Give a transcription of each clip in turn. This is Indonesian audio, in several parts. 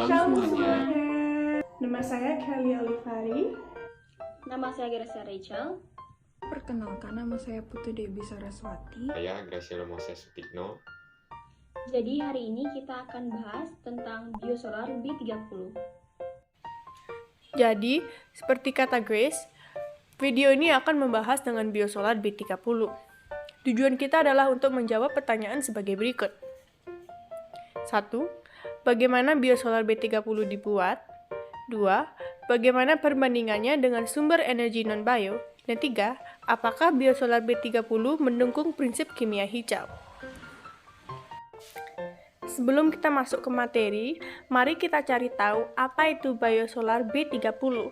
Shalom semuanya. Nama saya Kelly Olivari. Nama saya Gracia Rachel. Perkenalkan, nama saya Putu Debi Saraswati. Saya Graciela Moses Sutikno. Jadi hari ini kita akan bahas tentang biosolar B30. Jadi, seperti kata Grace, video ini akan membahas dengan biosolar B30. Tujuan kita adalah untuk menjawab pertanyaan sebagai berikut. 1. Bagaimana biosolar B30 dibuat? 2. Bagaimana perbandingannya dengan sumber energi non-bio? Dan 3. Apakah biosolar B30 mendukung prinsip kimia hijau? Sebelum kita masuk ke materi, mari kita cari tahu apa itu biosolar B30.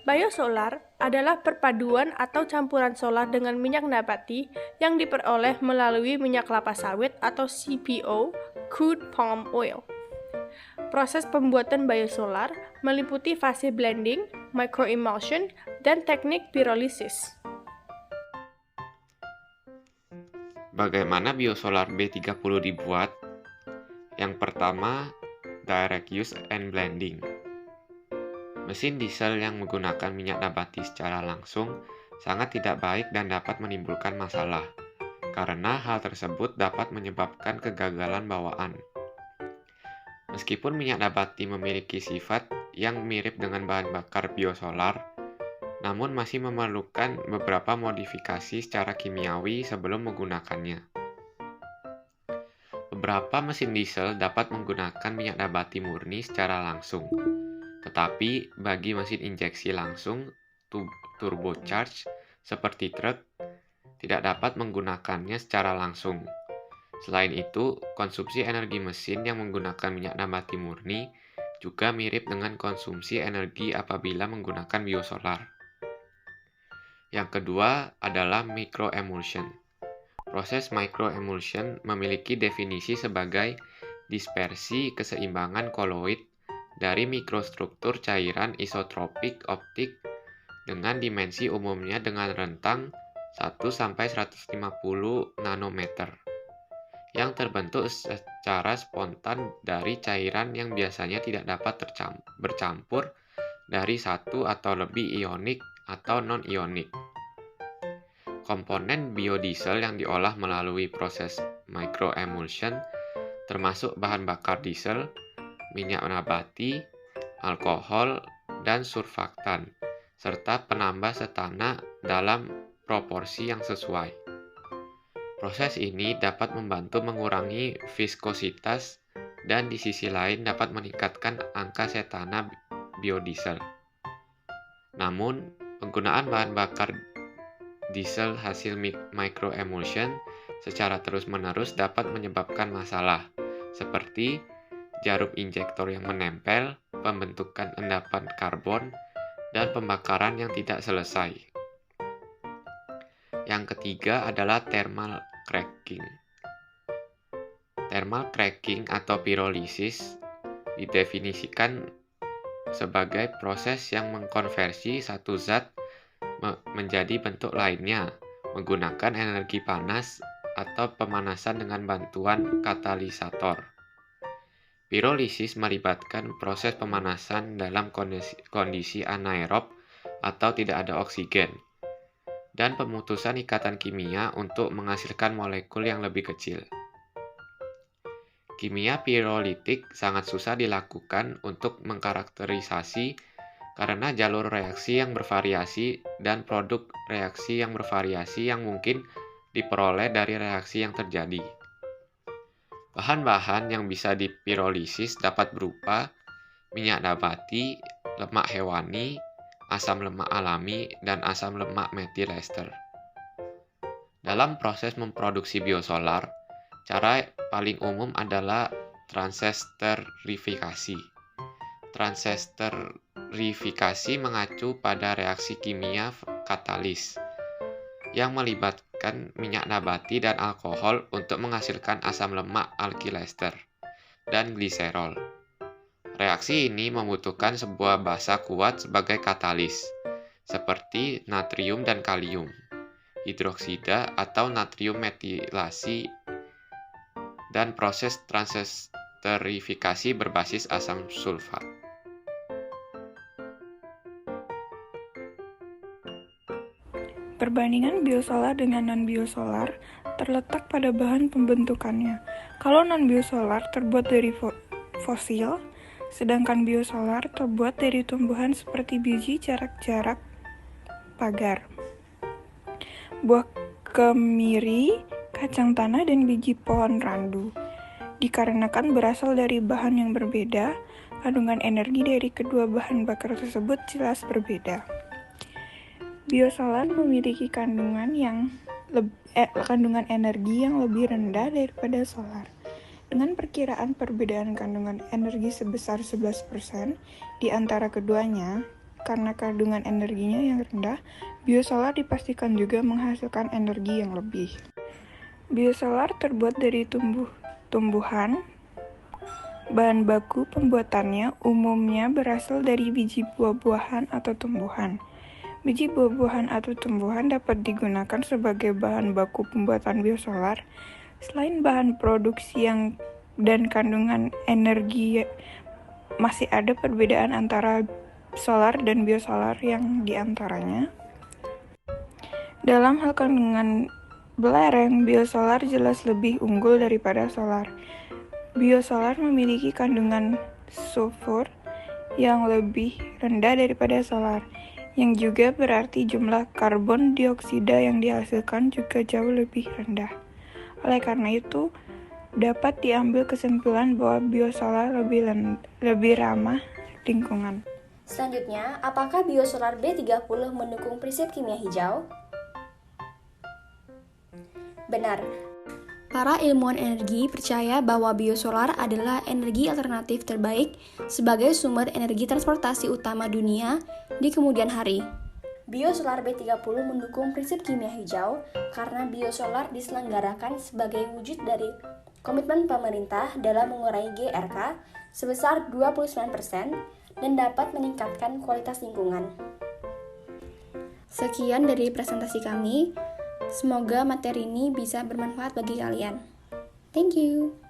Biosolar adalah perpaduan atau campuran solar dengan minyak nabati yang diperoleh melalui minyak kelapa sawit atau CPO, crude palm oil. Proses pembuatan biosolar meliputi fase blending, microemulsion, dan teknik pyrolysis. Bagaimana biosolar B30 dibuat? Yang pertama, direct use and blending. Mesin diesel yang menggunakan minyak nabati secara langsung sangat tidak baik dan dapat menimbulkan masalah, karena hal tersebut dapat menyebabkan kegagalan bawaan. Meskipun minyak nabati memiliki sifat yang mirip dengan bahan bakar biosolar, namun masih memerlukan beberapa modifikasi secara kimiawi sebelum menggunakannya. Beberapa mesin diesel dapat menggunakan minyak nabati murni secara langsung, tetapi bagi mesin injeksi langsung turbocharged seperti truk, tidak dapat menggunakannya secara langsung. Selain itu, konsumsi energi mesin yang menggunakan minyak nabati murni juga mirip dengan konsumsi energi apabila menggunakan biosolar. Yang kedua adalah microemulsion. Proses microemulsion memiliki definisi sebagai dispersi keseimbangan koloid dari mikrostruktur cairan isotropik optik dengan dimensi umumnya dengan rentang 1-150 nanometer yang terbentuk secara spontan dari cairan yang biasanya tidak dapat bercampur dari satu atau lebih ionik atau non-ionik. Komponen biodiesel yang diolah melalui proses microemulsion termasuk bahan bakar diesel, minyak nabati, alkohol, dan surfaktan, serta penambah setana dalam proporsi yang sesuai. Proses ini dapat membantu mengurangi viskositas dan di sisi lain dapat meningkatkan angka setana biodiesel. Namun, penggunaan bahan bakar diesel hasil microemulsion secara terus-menerus dapat menyebabkan masalah, seperti jarum injektor yang menempel, pembentukan endapan karbon, dan pembakaran yang tidak selesai. Yang ketiga adalah thermal cracking. Thermal cracking atau pyrolysis didefinisikan sebagai proses yang mengkonversi satu zat menjadi bentuk lainnya menggunakan energi panas atau pemanasan dengan bantuan katalisator. Pyrolysis melibatkan proses pemanasan dalam kondisi anaerob atau tidak ada oksigen, dan pemutusan ikatan kimia untuk menghasilkan molekul yang lebih kecil. Kimia pirolitik sangat susah dilakukan untuk mengkarakterisasi karena jalur reaksi yang bervariasi dan produk reaksi yang bervariasi yang mungkin diperoleh dari reaksi yang terjadi. Bahan-bahan yang bisa dipirolisis dapat berupa minyak nabati, lemak hewani, asam lemak alami, dan asam lemak metil ester. Dalam proses memproduksi biosolar, cara paling umum adalah transesterifikasi. Transesterifikasi mengacu pada reaksi kimia katalis yang melibatkan minyak nabati dan alkohol untuk menghasilkan asam lemak alkilester dan gliserol. Reaksi ini membutuhkan sebuah basa kuat sebagai katalis, seperti natrium dan kalium, hidroksida atau natrium metilasi, dan proses baterifikasi berbasis asam sulfat. Perbandingan biosolar dengan non-biosolar terletak pada bahan pembentukannya. Kalau non-biosolar terbuat dari fosil, sedangkan biosolar terbuat dari tumbuhan seperti biji, jarak-jarak pagar, buah kemiri, kacang tanah, dan biji pohon randu. Dikarenakan berasal dari bahan yang berbeda, kandungan energi dari kedua bahan bakar tersebut jelas berbeda. Biosolar memiliki kandungan energi yang lebih rendah daripada solar. Dengan perkiraan perbedaan kandungan energi sebesar 11% di antara keduanya, karena kandungan energinya yang rendah, biosolar dipastikan juga menghasilkan energi yang lebih. Biosolar terbuat dari tumbuhan. Bahan baku pembuatannya umumnya berasal dari biji buah-buahan atau tumbuhan. Biji buah-buahan atau tumbuhan dapat digunakan sebagai bahan baku pembuatan biosolar. Selain bahan produksi dan kandungan energi, masih ada perbedaan antara solar dan biosolar yang diantaranya. Dalam hal kandungan belereng, biosolar jelas lebih unggul daripada solar. Biosolar memiliki kandungan sulfur yang lebih rendah daripada solar, yang juga berarti jumlah karbon dioksida yang dihasilkan juga jauh lebih rendah. Oleh karena itu, dapat diambil kesimpulan bahwa biosolar lebih ramah lingkungan. Selanjutnya, apakah biosolar B30 mendukung prinsip kimia hijau? Benar. Para ilmuwan energi percaya bahwa biosolar adalah energi alternatif terbaik sebagai sumber energi transportasi utama dunia di kemudian hari. Biosolar B30 mendukung prinsip kimia hijau karena biosolar diselenggarakan sebagai wujud dari komitmen pemerintah dalam mengurangi GRK sebesar 29% dan dapat meningkatkan kualitas lingkungan. Sekian dari presentasi kami. Semoga materi ini bisa bermanfaat bagi kalian. Thank you.